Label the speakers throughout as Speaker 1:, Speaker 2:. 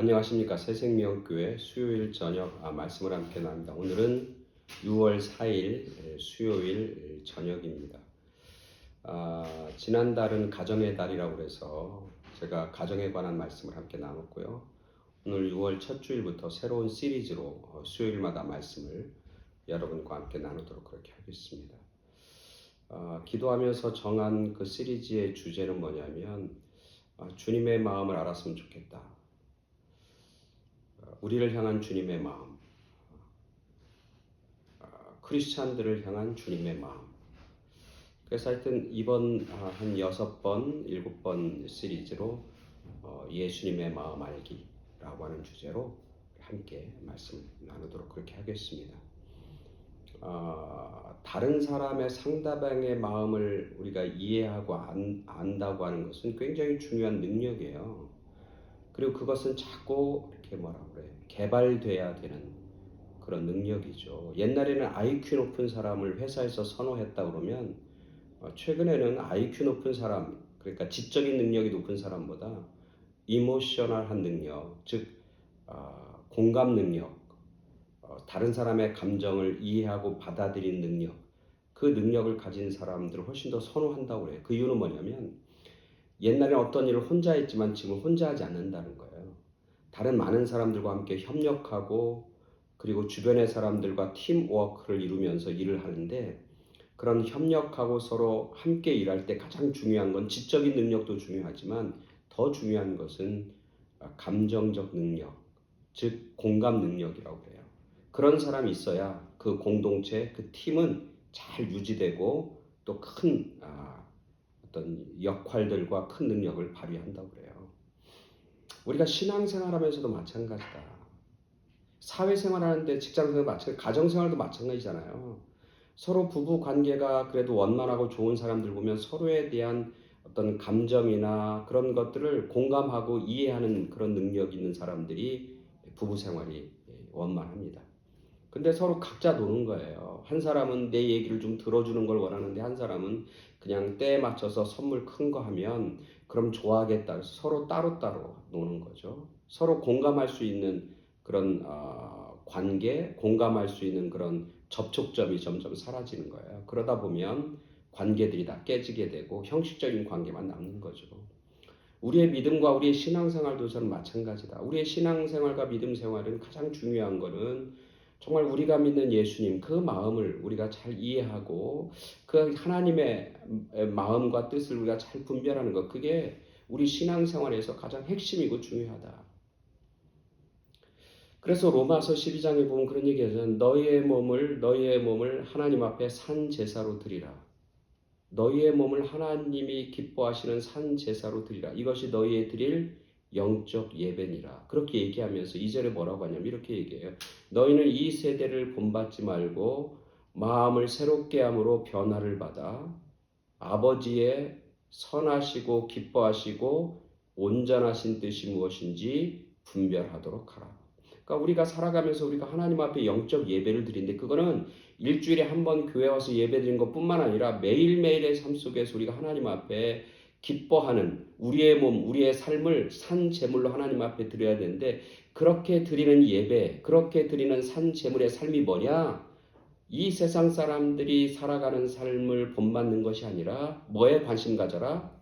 Speaker 1: 안녕하십니까. 새생명교회 수요일 저녁 말씀을 함께 나눕니다. 오늘은 6월 4일 수요일 저녁입니다. 지난달은 가정의 달이라고 해서 제가 가정에 관한 말씀을 함께 나눴고요. 오늘 6월 첫 주일부터 새로운 시리즈로 수요일마다 말씀을 여러분과 함께 나누도록 그렇게 하겠습니다. 기도하면서 정한 그 시리즈의 주제는 뭐냐면 주님의 마음을 알았으면 좋겠다. 우리를 향한 주님의 마음, 크리스찬들을 향한 주님의 마음. 그래서 하여튼 이번 한 6번, 7번 시리즈로 예수님의 마음 알기라고 하는 주제로 함께 말씀 나누도록 그렇게 하겠습니다. 다른 사람의 상대방의 마음을 우리가 이해하고 안다고 하는 것은 굉장히 중요한 능력이에요. 그리고 그것은 자꾸 이렇게 개발돼야 되는 그런 능력이죠. 옛날에는 IQ 높은 사람을 회사에서 선호했다 그러면 최근에는 IQ 높은 사람, 그러니까 지적인 능력이 높은 사람보다 이모셔널한 능력, 즉 공감 능력, 다른 사람의 감정을 이해하고 받아들이는 능력, 그 능력을 가진 사람들을 훨씬 더 선호한다고 그래요. 그 이유는 뭐냐면 옛날에 어떤 일을 혼자 했지만 지금 혼자 하지 않는다는 거예요. 다른 많은 사람들과 함께 협력하고 그리고 주변의 사람들과 팀워크를 이루면서 일을 하는데 그런 협력하고 서로 함께 일할 때 가장 중요한 건 지적인 능력도 중요하지만 더 중요한 것은 감정적 능력, 즉 공감 능력이라고 해요. 그런 사람이 있어야 그 공동체, 그 팀은 잘 유지되고 또 큰 어떤 역할들과 큰 능력을 발휘한다고 그래요. 우리가 신앙생활하면서도 마찬가지다. 사회생활하는데 직장생활 마찬가지, 가정생활도 마찬가지잖아요. 서로 부부 관계가 그래도 원만하고 좋은 사람들 보면 서로에 대한 어떤 감정이나 그런 것들을 공감하고 이해하는 그런 능력 있는 사람들이 부부 생활이 원만합니다. 근데 서로 각자 노는 거예요. 한 사람은 내 얘기를 좀 들어주는 걸 원하는데 한 사람은 그냥 때에 맞춰서 선물 큰 거 하면 그럼 좋아하겠다. 그래서 서로 따로따로 노는 거죠. 서로 공감할 수 있는 그런 관계, 공감할 수 있는 그런 접촉점이 점점 사라지는 거예요. 그러다 보면 관계들이 다 깨지게 되고 형식적인 관계만 남는 거죠. 우리의 믿음과 우리의 신앙생활도 저는 마찬가지다. 우리의 신앙생활과 믿음 생활은 가장 중요한 거는 정말 우리가 믿는 예수님 그 마음을 우리가 잘 이해하고 그 하나님의 마음과 뜻을 우리가 잘 분별하는 것, 그게 우리 신앙생활에서 가장 핵심이고 중요하다. 그래서 로마서 12장에 보면 그런 얘기하잖아요. 너희의 몸을 하나님 앞에 산 제사로 드리라. 너희의 몸을 하나님이 기뻐하시는 산 제사로 드리라. 이것이 너희의 드릴 영적 예배니라. 그렇게 얘기하면서 2절에 뭐라고 하냐면 이렇게 얘기해요. 너희는 이 세대를 본받지 말고 마음을 새롭게 함으로 변화를 받아 아버지의 선하시고 기뻐하시고 온전하신 뜻이 무엇인지 분별하도록 하라. 그러니까 우리가 살아가면서 우리가 하나님 앞에 영적 예배를 드리는데 그거는 일주일에 한 번 교회 와서 예배 드리는 것뿐만 아니라 매일매일의 삶 속에서 우리가 하나님 앞에 기뻐하는 우리의 몸, 우리의 삶을 산 제물로 하나님 앞에 드려야 되는데 그렇게 드리는 예배, 그렇게 드리는 산 제물의 삶이 뭐냐? 이 세상 사람들이 살아가는 삶을 본받는 것이 아니라 뭐에 관심 가져라?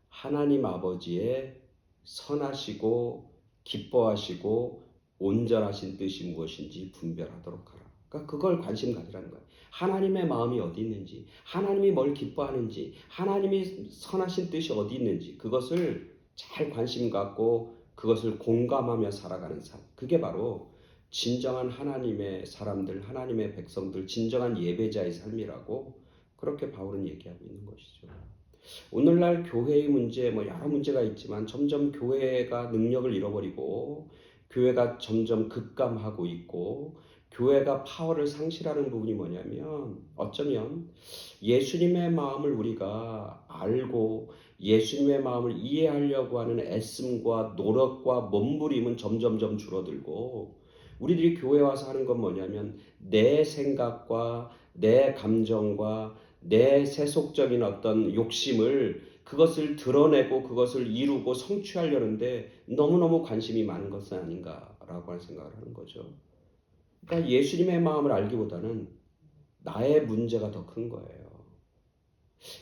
Speaker 1: 하나님 아버지의 선하시고 기뻐하시고 온전하신 뜻이 무엇인지 분별하도록 하라. 그러니까 그걸 관심 가지라는 거예요. 하나님의 마음이 어디 있는지, 하나님이 뭘 기뻐하는지, 하나님이 선하신 뜻이 어디 있는지 그것을 잘 관심 갖고 그것을 공감하며 살아가는 삶. 그게 바로 진정한 하나님의 사람들, 하나님의 백성들, 진정한 예배자의 삶이라고 그렇게 바울은 얘기하고 있는 것이죠. 오늘날 교회의 문제, 여러 문제가 있지만 점점 교회가 능력을 잃어버리고 교회가 점점 급감하고 있고 교회가 파워를 상실하는 부분이 뭐냐면 어쩌면 예수님의 마음을 우리가 알고 예수님의 마음을 이해하려고 하는 애씀과 노력과 몸부림은 점점점 줄어들고 우리들이 교회 와서 하는 건 뭐냐면 내 생각과 내 감정과 내 세속적인 어떤 욕심을 그것을 드러내고 그것을 이루고 성취하려는데 너무너무 관심이 많은 것은 아닌가라고 하는 생각을 하는 거죠. 그러니까 예수님의 마음을 알기보다는 나의 문제가 더 큰 거예요.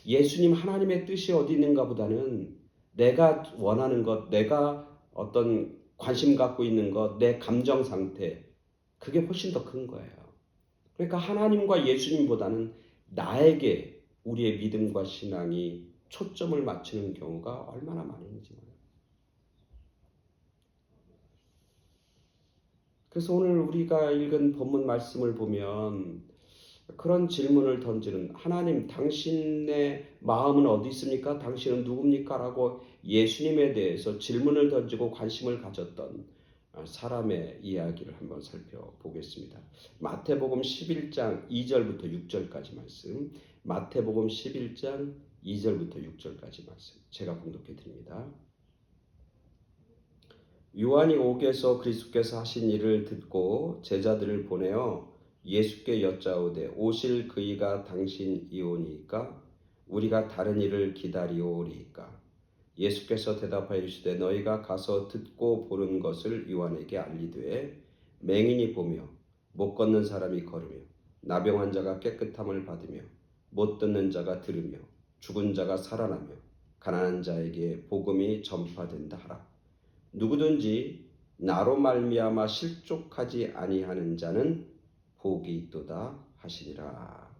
Speaker 1: 예수님 하나님의 뜻이 어디 있는가 보다는 내가 원하는 것, 내가 어떤 관심 갖고 있는 것, 내 감정 상태, 그게 훨씬 더 큰 거예요. 그러니까 하나님과 예수님보다는 나에게 우리의 믿음과 신앙이 초점을 맞추는 경우가 얼마나 많은지 몰라요. 그래서 오늘 우리가 읽은 본문 말씀을 보면 그런 질문을 던지는, 하나님 당신의 마음은 어디 있습니까? 당신은 누굽니까? 라고 예수님에 대해서 질문을 던지고 관심을 가졌던 사람의 이야기를 한번 살펴보겠습니다. 마태복음 11장 2절부터 6절까지 말씀, 마태복음 11장 2절부터 6절까지 말씀 제가 봉독해 드립니다. 요한이 옥에서 그리스도께서 하신 일을 듣고 제자들을 보내어 예수께 여짜오되 오실 그이가 당신이오니까 우리가 다른 일을 기다리오리이까. 예수께서 대답하여 이르시되 너희가 가서 듣고 보는 것을 요한에게 알리되 맹인이 보며 못 걷는 사람이 걸으며 나병 환자가 깨끗함을 받으며 못 듣는 자가 들으며 죽은 자가 살아나며 가난한 자에게 복음이 전파된다 하라. 누구든지 나로 말미암아 실족하지 아니하는 자는 복이 있도다 하시니라.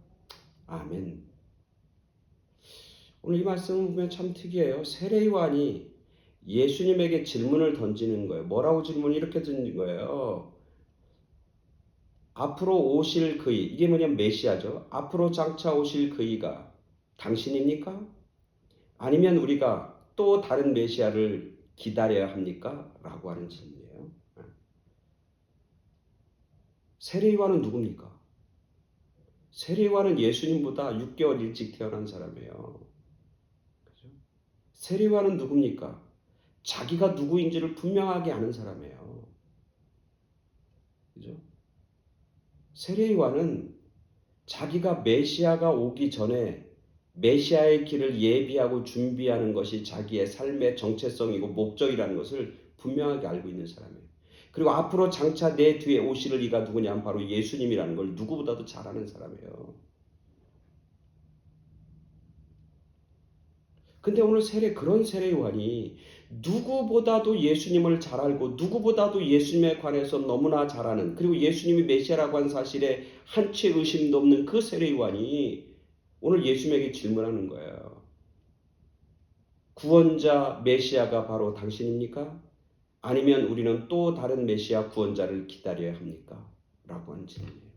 Speaker 1: 아멘. 오늘 이 말씀을 보면 참 특이해요. 세례요한이 예수님에게 질문을 던지는 거예요. 뭐라고 질문을 이렇게 던진 거예요. 앞으로 오실 그이, 이게 뭐냐면 메시아죠. 앞으로 장차 오실 그이가 당신입니까? 아니면 우리가 또 다른 메시아를 기다려야 합니까? 라고 하는 질문이에요. 세례요한은 누굽니까? 세례요한은 예수님보다 6개월 일찍 태어난 사람이에요. 그죠? 세례요한은 누굽니까? 자기가 누구인지를 분명하게 아는 사람이에요. 그죠? 세례요한은 자기가 메시아가 오기 전에 메시아의 길을 예비하고 준비하는 것이 자기의 삶의 정체성이고 목적이라는 것을 분명하게 알고 있는 사람이에요. 그리고 앞으로 장차 내 뒤에 오실 이가 누구냐 하면 바로 예수님이라는 걸 누구보다도 잘 아는 사람이에요. 근데 오늘 그런 세례 요한이 누구보다도 예수님을 잘 알고 누구보다도 예수님에 관해서 너무나 잘 아는, 그리고 예수님이 메시아라고 한 사실에 한치 의심도 없는 그 세례 요한이 오늘 예수님에게 질문하는 거예요. 구원자 메시아가 바로 당신입니까? 아니면 우리는 또 다른 메시아 구원자를 기다려야 합니까? 라고 하는 질문이에요.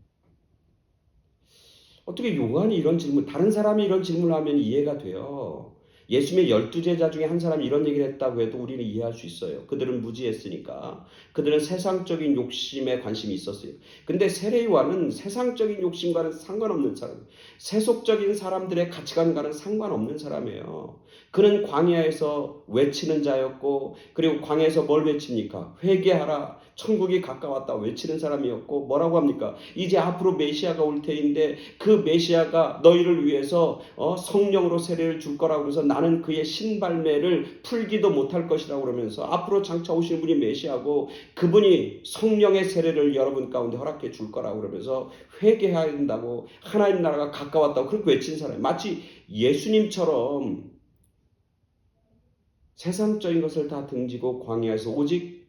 Speaker 1: 어떻게 요한이 이런 질문, 다른 사람이 이런 질문을 하면 이해가 돼요. 예수님의 12제자 중에 한 사람이 이런 얘기를 했다고 해도 우리는 이해할 수 있어요. 그들은 무지했으니까. 그들은 세상적인 욕심에 관심이 있었어요. 근데 세례 요한은 세상적인 욕심과는 상관없는 사람, 세속적인 사람들의 가치관과는 상관없는 사람이에요. 그는 광야에서 외치는 자였고, 그리고 광야에서 뭘 외칩니까? 회개하라, 천국이 가까웠다 외치는 사람이었고, 뭐라고 합니까? 이제 앞으로 메시아가 올 테인데 그 메시아가 너희를 위해서 성령으로 세례를 줄 거라고 해서 나는 그의 신발매를 풀기도 못할 것이라고 그러면서 앞으로 장차 오시는 분이 메시아고 그분이 성령의 세례를 여러분 가운데 허락해 줄 거라고 그러면서 회개해야 된다고, 하나님 나라가 가까웠다고 그렇게 외친 사람이 마치 예수님처럼 세상적인 것을 다 등지고 광야에서 오직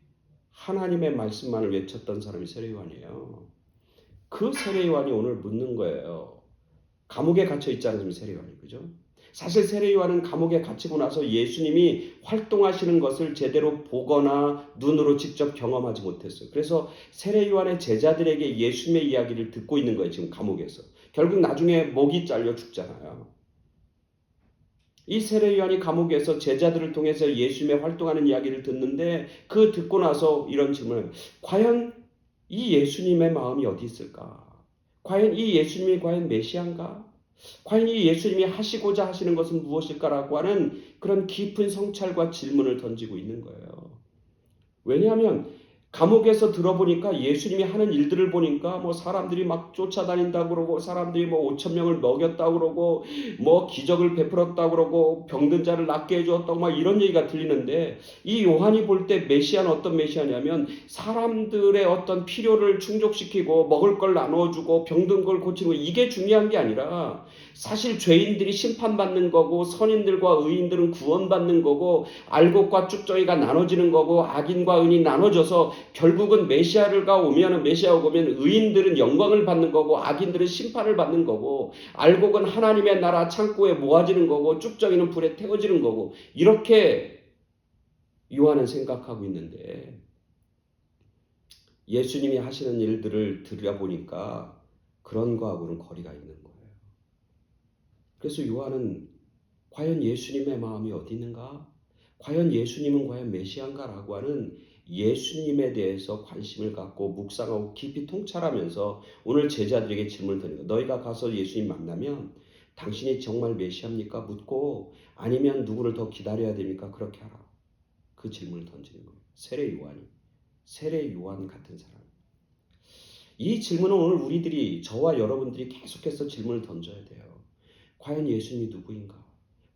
Speaker 1: 하나님의 말씀만을 외쳤던 사람이 세례요한이에요. 그 세례요한이 오늘 묻는 거예요. 감옥에 gat혀 있지 않으면 세례요한이, 그죠? 사실 세례요한은 감옥에 갇히고 나서 예수님이 활동하시는 것을 제대로 보거나 눈으로 직접 경험하지 못했어요. 그래서 세례요한의 제자들에게 예수님의 이야기를 듣고 있는 거예요. 지금 감옥에서. 결국 나중에 목이 잘려 죽잖아요. 이 세례요한이 감옥에서 제자들을 통해서 예수님의 활동하는 이야기를 듣는데 그 듣고 나서 이런 질문을, 과연 이 예수님의 마음이 어디 있을까? 과연 이 예수님이 과연 메시아인가? 과연 이 예수님이 하시고자 하시는 것은 무엇일까라고 하는 그런 깊은 성찰과 질문을 던지고 있는 거예요. 왜냐하면 감옥에서 들어보니까 예수님이 하는 일들을 보니까 뭐 사람들이 막 쫓아다닌다고 그러고 사람들이 뭐 5천 명을 먹였다고 그러고 뭐 기적을 베풀었다고 그러고 병든 자를 낫게 해주었다고 막 이런 얘기가 들리는데 이 요한이 볼 때 메시아는 어떤 메시아냐면 사람들의 어떤 필요를 충족시키고 먹을 걸 나눠주고 병든 걸 고치는 거 이게 중요한 게 아니라 사실 죄인들이 심판받는 거고 선인들과 의인들은 구원받는 거고 알곡과 쭉정이가 나눠지는 거고 악인과 의인이 나눠져서 결국은 메시아가 오면 의인들은 영광을 받는 거고 악인들은 심판을 받는 거고 알곡은 하나님의 나라 창고에 모아지는 거고 쭉정이는 불에 태워지는 거고 이렇게 요한은 생각하고 있는데 예수님이 하시는 일들을 들여보니까 그런 거하고는 거리가 있는 거예요. 그래서 요한은 과연 예수님의 마음이 어디 있는가? 과연 예수님은 과연 메시아인가라고 하는 예수님에 대해서 관심을 갖고 묵상하고 깊이 통찰하면서 오늘 제자들에게 질문을 드리는 거예요. 너희가 가서 예수님 만나면 당신이 정말 메시아입니까? 묻고 아니면 누구를 더 기다려야 됩니까? 그렇게 하라. 그 질문을 던지는 거예요. 세례 요한 같은 사람. 이 질문은 오늘 우리들이 저와 여러분들이 계속해서 질문을 던져야 돼요. 과연 예수님이 누구인가?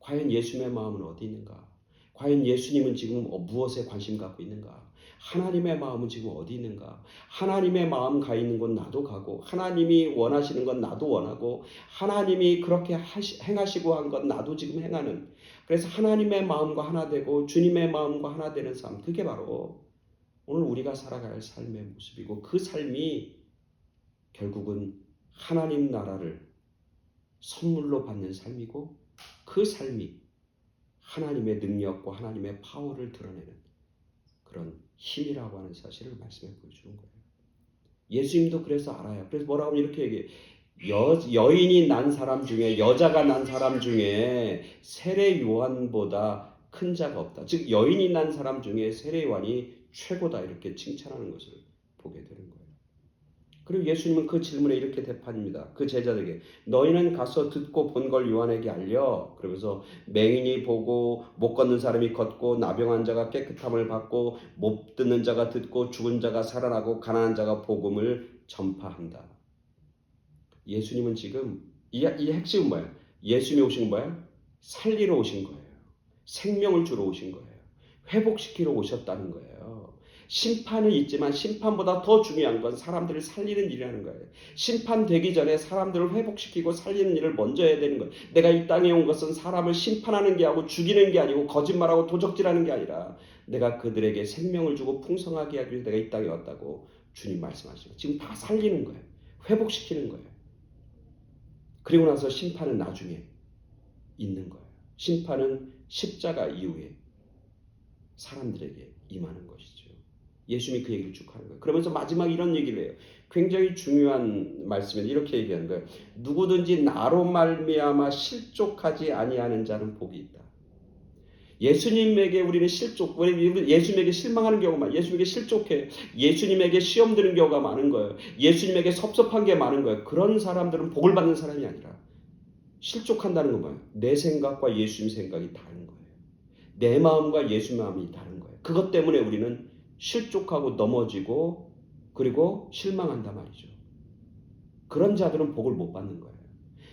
Speaker 1: 과연 예수님의 마음은 어디 있는가? 과연 예수님은 지금 무엇에 관심 갖고 있는가? 하나님의 마음은 지금 어디 있는가? 하나님의 마음 가 있는 곳 나도 가고 하나님이 원하시는 건 나도 원하고 하나님이 그렇게 행하시고 한 건 나도 지금 행하는 그래서 하나님의 마음과 하나 되고 주님의 마음과 하나 되는 삶 그게 바로 오늘 우리가 살아갈 삶의 모습이고 그 삶이 결국은 하나님 나라를 선물로 받는 삶이고 그 삶이 하나님의 능력과 하나님의 파워를 드러내는 그런 힘이라고 하는 사실을 말씀해 보여주는 거예요. 예수님도 그래서 알아요. 그래서 뭐라고 하면 이렇게 얘기해요. 여인이 난 사람 중에 여자가 난 사람 중에 세례 요한보다 큰 자가 없다. 즉 여인이 난 사람 중에 세례 요한이 최고다 이렇게 칭찬하는 것을 보게 되는 거예요. 그리고 예수님은 그 질문에 이렇게 대답합니다. 그 제자들에게 너희는 가서 듣고 본 걸 요한에게 알려. 그러면서 맹인이 보고 못 걷는 사람이 걷고 나병한 자가 깨끗함을 받고 못 듣는 자가 듣고 죽은 자가 살아나고 가난한 자가 복음을 전파한다. 예수님은 지금 이 핵심은 뭐예요? 예수님이 오신 건 뭐예요? 살리러 오신 거예요. 생명을 주러 오신 거예요. 회복시키러 오셨다는 거예요. 심판은 있지만 심판보다 더 중요한 건 사람들을 살리는 일이라는 거예요. 심판되기 전에 사람들을 회복시키고 살리는 일을 먼저 해야 되는 거예요. 내가 이 땅에 온 것은 사람을 심판하는 게 아니고 죽이는 게 아니고 거짓말하고 도적질하는 게 아니라 내가 그들에게 생명을 주고 풍성하게 하기 위해서 내가 이 땅에 왔다고 주님 말씀하시죠. 지금 다 살리는 거예요. 회복시키는 거예요. 그리고 나서 심판은 나중에 있는 거예요. 심판은 십자가 이후에 사람들에게 임하는 것이죠. 예수님이 그 얘기를 쭉 하는 거예요. 그러면서 마지막 이런 얘기를 해요. 굉장히 중요한 말씀인데 이렇게 얘기하는 거예요. 누구든지 나로 말미암아 실족하지 아니하는 자는 복이 있다. 예수님에게 우리는 예수님에게 실망하는 경우가 많아요. 예수님에게 실족해. 예수님에게 시험 드는 경우가 많은 거예요. 예수님에게 섭섭한 게 많은 거예요. 그런 사람들은 복을 받는 사람이 아니라 실족한다는 건 뭐예요? 내 생각과 예수님 생각이 다른 거예요. 내 마음과 예수님 마음이 다른 거예요. 그것 때문에 우리는 실족하고 넘어지고 그리고 실망한단 말이죠. 그런 자들은 복을 못 받는 거예요.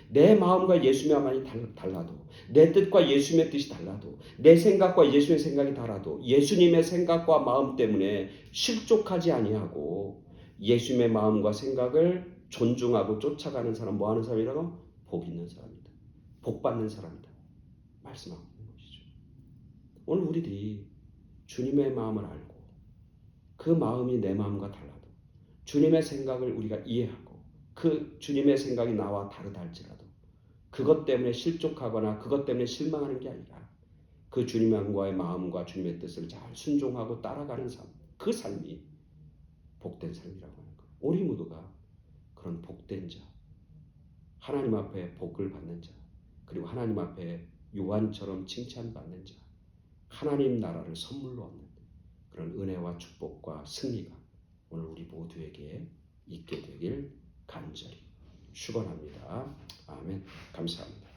Speaker 1: 내 마음과 예수님의 마음이 달라도 내 뜻과 예수님의 뜻이 달라도 내 생각과 예수님의 생각이 달라도 예수님의 생각과 마음 때문에 실족하지 아니하고 예수님의 마음과 생각을 존중하고 쫓아가는 사람 뭐 하는 사람이라고? 복 있는 사람이다. 복 받는 사람이다. 말씀하고 있는 것이죠. 오늘 우리들이 주님의 마음을 알고 그 마음이 내 마음과 달라도 주님의 생각을 우리가 이해하고 그 주님의 생각이 나와 다르다 할지라도 그것 때문에 실족하거나 그것 때문에 실망하는 게 아니라 그 주님과의 마음과 주님의 뜻을 잘 순종하고 따라가는 삶, 그 삶이 복된 삶이라고 하는 거예요. 우리 모두가 그런 복된 자, 하나님 앞에 복을 받는 자, 그리고 하나님 앞에 요한처럼 칭찬받는 자, 하나님 나라를 선물로 얻는 그런 은혜와 축복과 승리가 오늘 우리 모두에게 있게 되길 간절히 축원합니다. 아멘. 감사합니다.